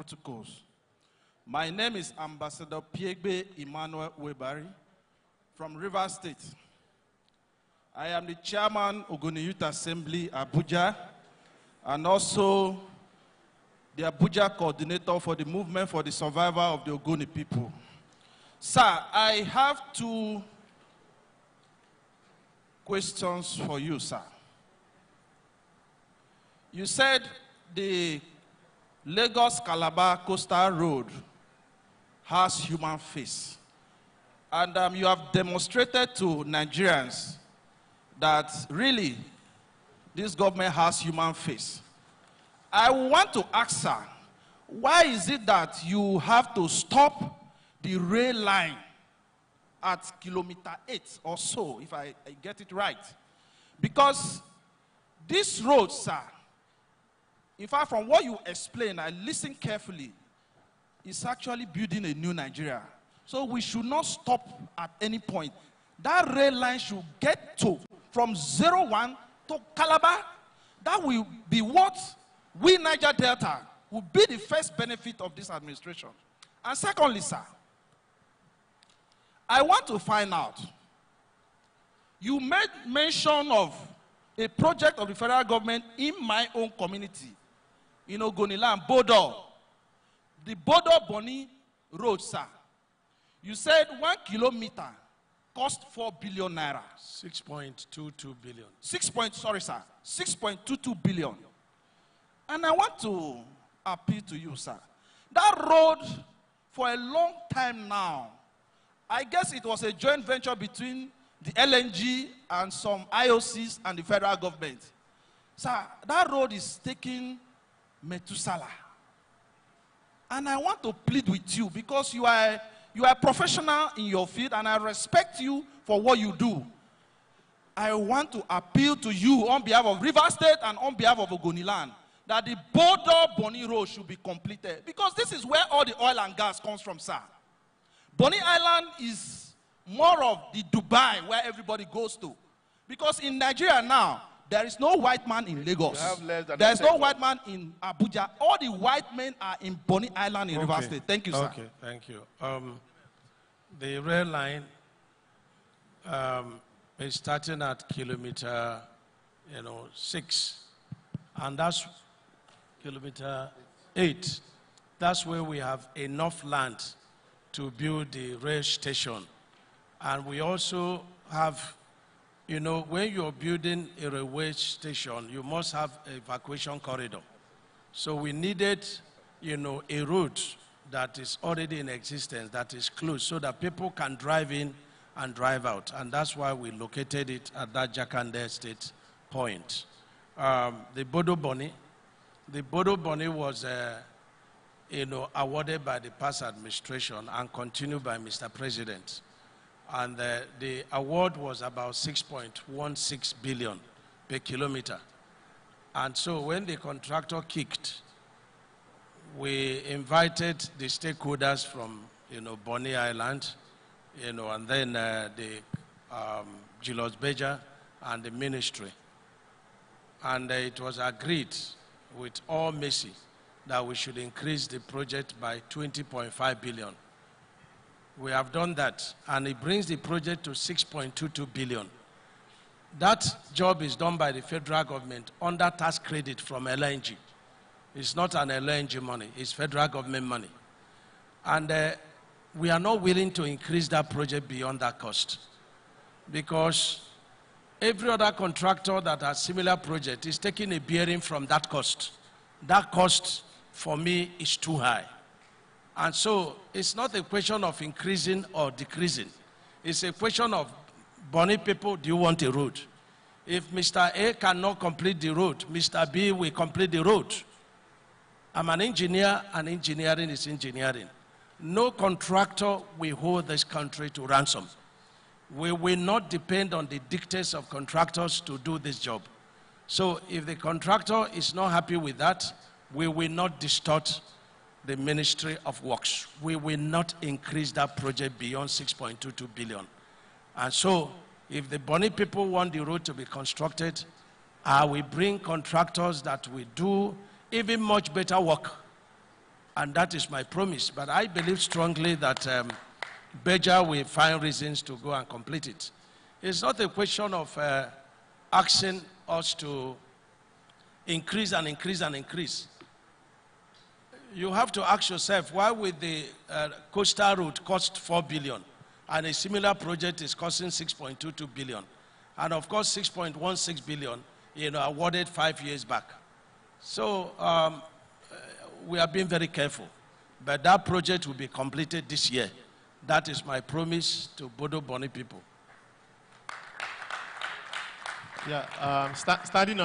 protocols. My name is Ambassador Piegbe Emmanuel Webari from Rivers State. I am the chairman of Ogoni Youth Assembly, Abuja, and also the Abuja coordinator for the movement for the survival of the Ogoni people. Sir, I have 2 questions for you, sir. You said the Lagos-Calabar Coastal Road has human face. And you have demonstrated to Nigerians that really this government has human face. I want to ask, sir, why is it that you have to stop the rail line at kilometer 8 or so, if I get it right? Because this road, sir, in fact, from what you explained, I listened carefully, is actually building a new Nigeria. So we should not stop at any point. That rail line should get to, from 01 to Calabar. That will be what we, Niger Delta, will be the first benefit of this administration. And secondly, sir, I want to find out, you made mention of a project of the federal government in my own community, in Ogoniland, Bodo, the Bodo Bonny road, sir. You said 1 kilometer cost 4 billion naira. 6.22 billion. 6.22 billion. And I want to appeal to you, sir. That road, for a long time now, I guess it was a joint venture between the LNG and some IOCs and the federal government. Sir, that road is taking Methuselah. And I want to plead with you because you are a professional in your field and I respect you for what you do. I want to appeal to you on behalf of Rivers State and on behalf of Ogoniland that the Bodo Bonny Road should be completed because this is where all the oil and gas comes from, sir. Bonny Island is more of the Dubai where everybody goes to. Because in Nigeria now, there is no white man in Lagos. There is no white man in Abuja. All the white men are in Bonny Island in Rivers State. Thank you, sir. Okay, thank you. The rail line is starting at kilometer 6, and that's kilometer 8. That's where we have enough land to build the rail station. And we also have, when you're building a railway station, you must have an evacuation corridor. So we needed, a route that is already in existence, that is closed, so that people can drive in and drive out. And that's why we located it at that Jakande State point. The Bodo Bonny was, awarded by the past administration and continued by Mr. President. And the award was about 6.16 billion per kilometer. And so when the contractor kicked, we invited the stakeholders from, Bonny Island, and then the Julius Berger and the ministry. And it was agreed with all Messi that we should increase the project by 20.5 billion. We have done that, and it brings the project to 6.22 billion. That job is done by the federal government under tax credit from LNG. It's not an LNG money, it's federal government money. And we are not willing to increase that project beyond that cost because every other contractor that has similar project is taking a bearing from that cost. That cost, for me, is too high. And so it's not a question of increasing or decreasing. It's a question of Bonny people, do you want a road? If Mr. A cannot complete the road, Mr. B will complete the road. I'm an engineer, and engineering is engineering. No contractor will hold this country to ransom. We will not depend on the dictates of contractors to do this job. So if the contractor is not happy with that, we will not distort the Ministry of Works. We will not increase that project beyond 6.22 billion. And so, if the Bonny people want the road to be constructed, I will bring contractors that will do even much better work And that is my promise. But I believe strongly that Beja will find reasons to go and complete it. It's not a question of asking us to increase and increase and increase. You have to ask yourself, why would the coastal road cost 4 billion and a similar project is costing 6.22 billion? And of course, 6.16 billion, awarded 5 years back. So we are being very careful. But that project will be completed this year. That is my promise to Bodo Bonny people. Yeah, starting on